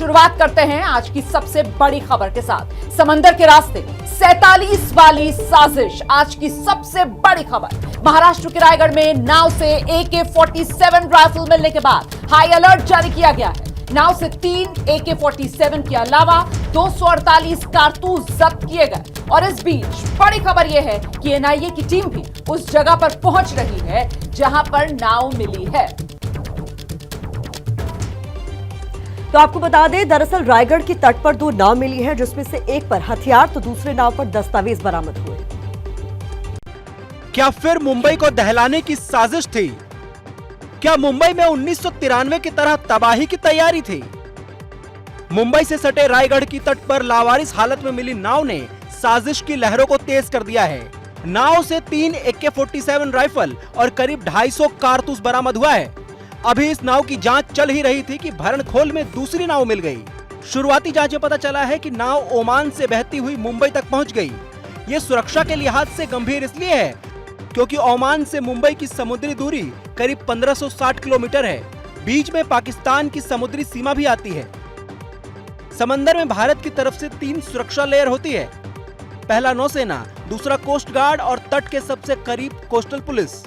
शुरुआत करते हैं आज की सबसे बड़ी खबर के साथ। समंदर के रास्ते 47 वाली साजिश, आज की सबसे बड़ी खबर। महाराष्ट्र के रायगढ़ में नाव से AK-47 राइफल मिलने के बाद हाई अलर्ट जारी किया गया है। नाव से 3 AK-47 के अलावा 248 कारतूस जब्त किए गए। और इस बीच बड़ी खबर यह है कि NIA की टीम भी उस जगह पर पहुंच रही है जहां पर नाव मिली है। तो आपको बता दें, दरअसल रायगढ़ की तट पर 2 नाव मिली है, जिसमें से एक पर हथियार तो दूसरे नाव पर दस्तावेज बरामद हुए। क्या फिर मुंबई को दहलाने की साजिश थी? क्या मुंबई में 1993 की तरह तबाही की तैयारी थी? मुंबई से सटे रायगढ़ की तट पर लावारिस हालत में मिली नाव ने साजिश की लहरों को तेज कर दिया है। नाव से 3 AK-47 राइफल और करीब 250 कारतूस बरामद हुआ है। अभी इस नाव की जांच चल ही रही थी कि भरणखोल में दूसरी नाव मिल गई। शुरुआती जांच में पता चला है कि नाव ओमान से बहती हुई मुंबई तक पहुंच गई। ये सुरक्षा के लिहाज से गंभीर इसलिए है क्योंकि ओमान से मुंबई की समुद्री दूरी करीब 1560 किलोमीटर है। बीच में पाकिस्तान की समुद्री सीमा भी आती है। समंदर में भारत की तरफ से 3 सुरक्षा लेयर होती है। पहला नौसेना, दूसरा कोस्ट गार्ड और तट के सबसे करीब कोस्टल पुलिस।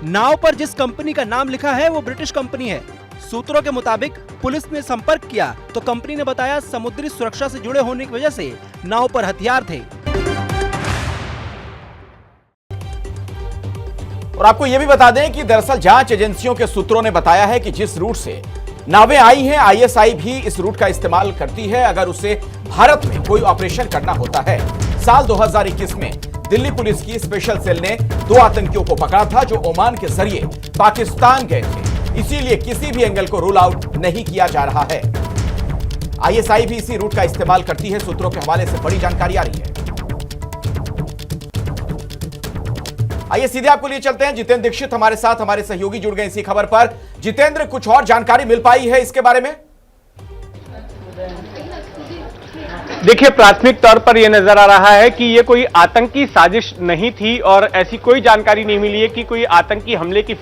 नाव पर जिस कंपनी का नाम लिखा है वो ब्रिटिश कंपनी है। सूत्रों के मुताबिक पुलिस ने संपर्क किया तो कंपनी ने बताया समुद्री सुरक्षा से जुड़े होने की वजह से नाव पर हथियार थे। और आपको यह भी बता दें कि दरअसल जांच एजेंसियों के सूत्रों ने बताया है कि जिस रूट से नावें आई हैं, ISI भी इस रूट का इस्तेमाल करती है अगर उसे भारत में कोई ऑपरेशन करना होता है। साल 2021 में दिल्ली पुलिस की स्पेशल सेल ने 2 आतंकियों को पकड़ा था जो ओमान के जरिए पाकिस्तान गए थे। इसीलिए किसी भी एंगल को रूल आउट नहीं किया जा रहा है। ISI भी इसी रूट का इस्तेमाल करती है। सूत्रों के हवाले से बड़ी जानकारी आ रही है। आइए सीधे आपको लिए चलते हैं। जितेंद्र दीक्षित हमारे साथ, हमारे सहयोगी जुड़ गए इसी खबर पर। जितेंद्र, कुछ और जानकारी मिल पाई है इसके बारे में? देखिए, प्राथमिक तौर पर यह नजर आ रहा है कि यह कोई आतंकी साजिश नहीं थी और ऐसी कोई जानकारी नहीं मिली है कि कोई आतंकी हमले की।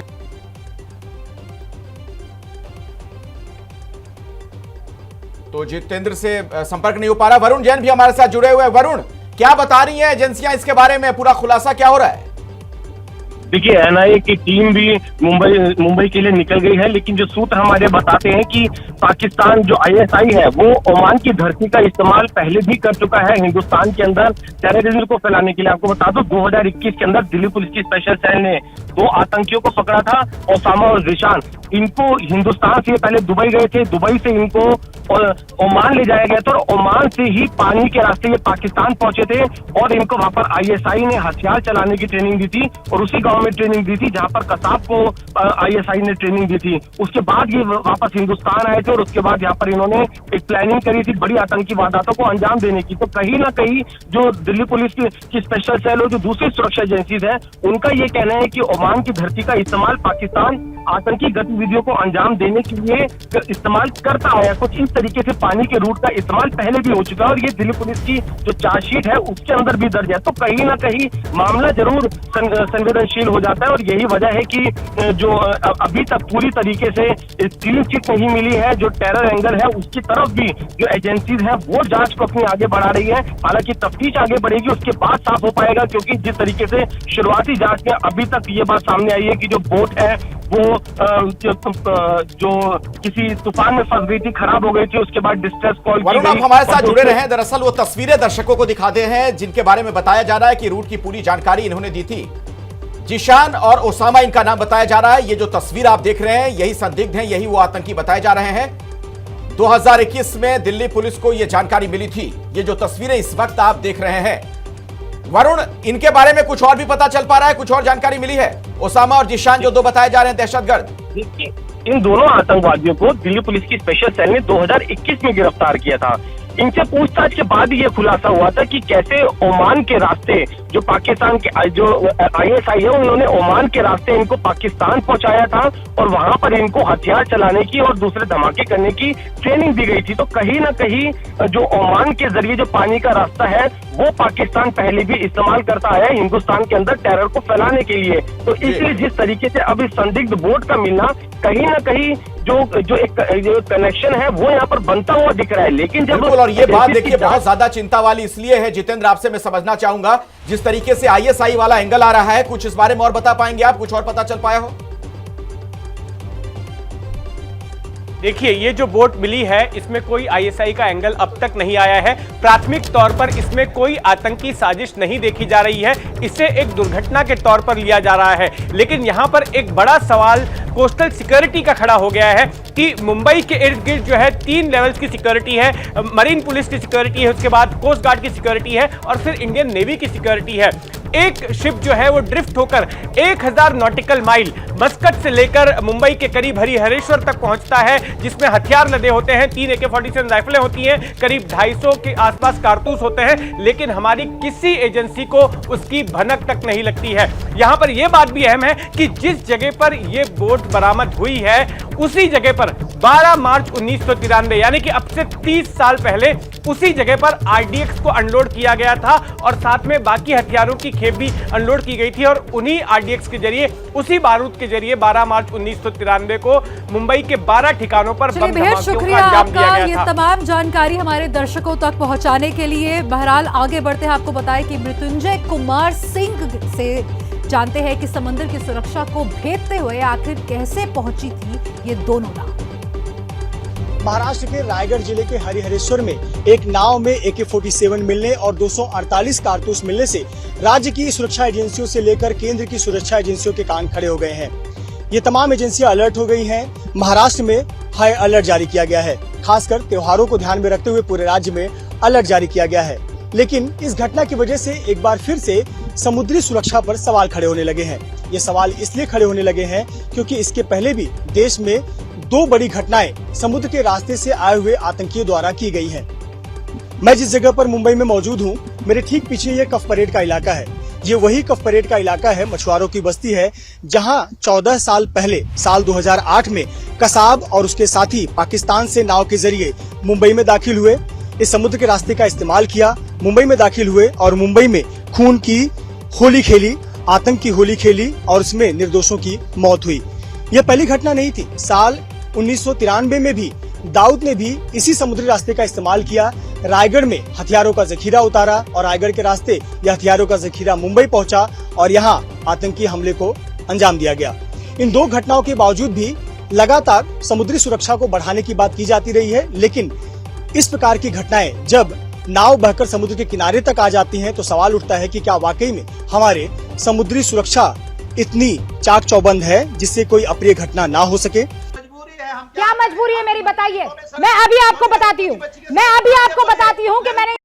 तो जितेंद्र से संपर्क नहीं हो पा रहा। वरुण जैन भी हमारे साथ जुड़े हुए हैं। वरुण, क्या बता रही हैं एजेंसियां इसके बारे में? पूरा खुलासा क्या हो रहा है? देखिए, NIA की टीम भी मुंबई के लिए निकल गई है, लेकिन जो सूत्र हमारे बताते हैं कि पाकिस्तान जो ISI है वो ओमान की धरती का इस्तेमाल पहले भी कर चुका है हिंदुस्तान के अंदर टेररिज्म को फैलाने के लिए। आपको बता दो, 2021 के अंदर दिल्ली पुलिस की स्पेशल सेल ने 2 आतंकियों को पकड़ा था, ओसामा और जिशान। इनको हिंदुस्तान से पहले दुबई गए थे, दुबई से इनको ओमान ले जाया गया था और ओमान से ही पानी के रास्ते ये पाकिस्तान पहुंचे थे और इनको वहां पर ISI ने हथियार चलाने की ट्रेनिंग दी थी और उसी गांव में ट्रेनिंग दी थी जहां पर कसाब को ISI ने ट्रेनिंग दी थी। उसके बाद ये वापस हिंदुस्तान आए थे और उसके बाद यहाँ पर इन्होंने एक प्लानिंग करी थी बड़ी आतंकी वारदातों को अंजाम देने की। तो कहीं ना कहीं जो दिल्ली पुलिस की स्पेशल सेल और जो दूसरी सुरक्षा एजेंसीज है उनका ये कहना है कि ओमान की धरती का इस्तेमाल पाकिस्तान आतंकी गतिविधियों को अंजाम देने के लिए इस्तेमाल करता है। कुछ इस तरीके से पानी के रूट का इस्तेमाल पहले भी हो चुका है और ये दिल्ली पुलिस की जो चार्जशीट है उसके अंदर भी दर्ज है। तो कहीं ना कहीं मामला जरूर संवेदनशील हो जाता है और यही वजह है कि जो अभी तक पूरी तरीके से क्लीन चिट नहीं मिली है। जो टेरर एंगल है उसकी तरफ भी जो एजेंसीज है वो जांच को अपनी आगे बढ़ा रही है। हालांकि तफ्तीश आगे बढ़ेगी, उसके बाद साफ हो पाएगा, क्योंकि जिस तरीके से शुरुआती जांच में अभी तक ये बात सामने आई है कि जो बोट है वो जो किसी तूफान में फंस गई थी, खराब हो गई थी, उसके बाद डिस्ट्रेस कॉल वरुण, आप हमारे साथ जुड़े रहे हैं। दरअसल वो तस्वीरें दर्शकों को दिखाते हैं जिनके बारे में बताया जा रहा है कि रूट की पूरी जानकारी इन्होंने दी थी। जिशान और ओसामा इनका नाम बताया जा रहा है। ये जो तस्वीर आप देख रहे हैं यही संदिग्ध हैं, यही वो आतंकी बताए जा रहे हैं। 2021 में दिल्ली पुलिस को यह जानकारी मिली थी। ये जो तस्वीरें इस वक्त आप देख रहे हैं, वरुण, इनके बारे में कुछ और भी पता चल पा रहा है? कुछ और जानकारी मिली है? ओसामा और जिशान जो 2 बताए जा रहे हैं दहशतगर्द, इन दोनों आतंकवादियों को दिल्ली पुलिस की स्पेशल सेल ने 2021 में गिरफ्तार किया था। इनसे पूछताछ के बाद ये खुलासा हुआ था कि कैसे ओमान के रास्ते जो पाकिस्तान के जो ISI है उन्होंने ओमान के रास्ते इनको पाकिस्तान पहुंचाया था और वहां पर इनको हथियार चलाने की और दूसरे धमाके करने की ट्रेनिंग दी गई थी। तो कहीं ना कहीं जो ओमान के जरिए जो पानी का रास्ता है वो पाकिस्तान पहले भी इस्तेमाल करता है हिंदुस्तान के अंदर टेरर को फैलाने के लिए। तो इसलिए जिस तरीके से अब इस संदिग्ध बोट का मिलना कहीं ना कहीं जो एक कनेक्शन है वो यहाँ पर बनता हुआ दिख रहा है। लेकिन जब बिल्कुल, और ये बात देखिए बहुत ज्यादा चिंता वाली इसलिए है जितेंद्र, आपसे मैं समझना चाहूंगा जिस तरीके से ISI वाला एंगल आ रहा है, कुछ इस बारे में और बता पाएंगे आप? कुछ और पता चल पाया हो? देखिए, ये जो बोट मिली है इसमें कोई ISI का एंगल अब तक नहीं आया है। प्राथमिक तौर पर इसमें कोई आतंकी साजिश नहीं देखी जा रही है, इसे एक दुर्घटना के तौर पर लिया जा रहा है। लेकिन यहां पर एक बड़ा सवाल कोस्टल सिक्योरिटी का खड़ा हो गया है कि मुंबई के इर्द गिर्द जो है 3 लेवल्स की सिक्योरिटी है, मरीन पुलिस की सिक्योरिटी है, उसके बाद कोस्ट गार्ड की सिक्योरिटी है और फिर इंडियन नेवी की सिक्योरिटी है। एक शिप जो है वो ड्रिफ्ट होकर 1000 नॉटिकल माइल मस्कट से लेकर मुंबई के करीब हरिहरेश्वर तक पहुंचता है, जिसमें हथियार लदे होते हैं, 3 AK-47 राइफलें होती हैं, करीब 250 के आसपास कारतूस होते हैं, लेकिन हमारी किसी एजेंसी को उसकी भनक तक नहीं लगती है। यहां पर यह बात भी अहम है कि जिस जगह पर यह बोट बरामद हुई है उसी जगह पर 12 मार्च 1993 यानी कि अब से 30 साल पहले उसी जगह पर RDX को अनलोड किया गया था और साथ में बाकी हथियारों की खेप भी अनलोड की गई थी और उन्हीं RDX के जरिए, उसी बारूद के जरिए 12 मार्च 1993 को मुंबई के 12 ठिकानों पर बम धमाकों का अंजाम दिया गया था। ये तमाम जानकारी हमारे दर्शकों तक पहुंचाने के लिए बहरहाल आगे बढ़ते हैं आपको बताएं कि मृत्युंजय कुमार सिंह से जानते हैं कि समंदर की सुरक्षा को भेदते हुए आखिर कैसे पहुंची थी ये दोनों नाव। महाराष्ट्र के रायगढ़ जिले के हरिहरेश्वर में एक नाव में AK-47 मिलने और 248 कारतूस मिलने से राज्य की सुरक्षा एजेंसियों से लेकर केंद्र की सुरक्षा एजेंसियों के कान खड़े हो गए हैं। ये तमाम एजेंसियां अलर्ट हो गई हैं। महाराष्ट्र में हाई अलर्ट जारी किया गया है। खासकर त्योहारों को ध्यान में रखते हुए पूरे राज्य में अलर्ट जारी किया गया है। लेकिन इस घटना की वजह से एक बार फिर से समुद्री सुरक्षा पर सवाल खड़े होने लगे हैं। ये सवाल इसलिए खड़े होने लगे हैं क्योंकि इसके पहले भी देश में 2 बड़ी घटनाएं समुद्र के रास्ते से आए हुए आतंकियों द्वारा की गई हैं। मैं जिस जगह पर मुंबई में मौजूद हूँ, मेरे ठीक पीछे ये कफ परेड का इलाका है। ये वही कफ परेड का इलाका है, मछुआरों की बस्ती है, जहाँ 14 साल पहले साल 2008 में कसाब और उसके साथी पाकिस्तान से नाव के जरिए मुंबई में दाखिल हुए, इस समुद्र के रास्ते का इस्तेमाल किया, मुंबई में दाखिल हुए और मुंबई में खून की होली खेली, आतंक की होली खेली और उसमें निर्दोषों की मौत हुई। यह पहली घटना नहीं थी। साल 1993 में भी दाऊद ने भी इसी समुद्री रास्ते का इस्तेमाल किया, रायगढ़ में हथियारों का जखीरा उतारा और रायगढ़ के रास्ते यह हथियारों का जखीरा मुंबई पहुंचा और यहां आतंकी हमले को अंजाम दिया गया। इन 2 घटनाओं के बावजूद भी लगातार समुद्री सुरक्षा को बढ़ाने की बात की जाती रही है, लेकिन इस प्रकार की घटनाएं जब नाव बहकर समुद्र के किनारे तक आ जाती हैं तो सवाल उठता है कि क्या वाकई में हमारे समुद्री सुरक्षा इतनी चाक चौबंद है जिससे कोई अप्रिय घटना ना हो सके। क्या मजबूरी है मेरी, बताइए। मैं अभी आपको बताती हूँ कि मैंने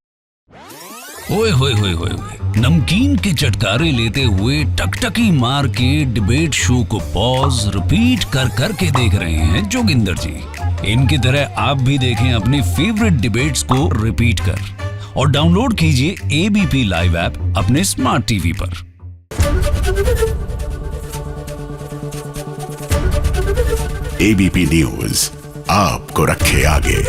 ओए होए होए होए नमकीन के चटकारे लेते हुए टकटकी मार के डिबेट शो को पॉज रिपीट कर करके देख रहे हैं जोगिंदर जी। इनकी तरह आप भी देखें अपनी फेवरेट डिबेट्स को रिपीट कर और डाउनलोड कीजिए ABP लाइव ऐप अपने स्मार्ट टीवी पर। ABP न्यूज आपको रखे आगे।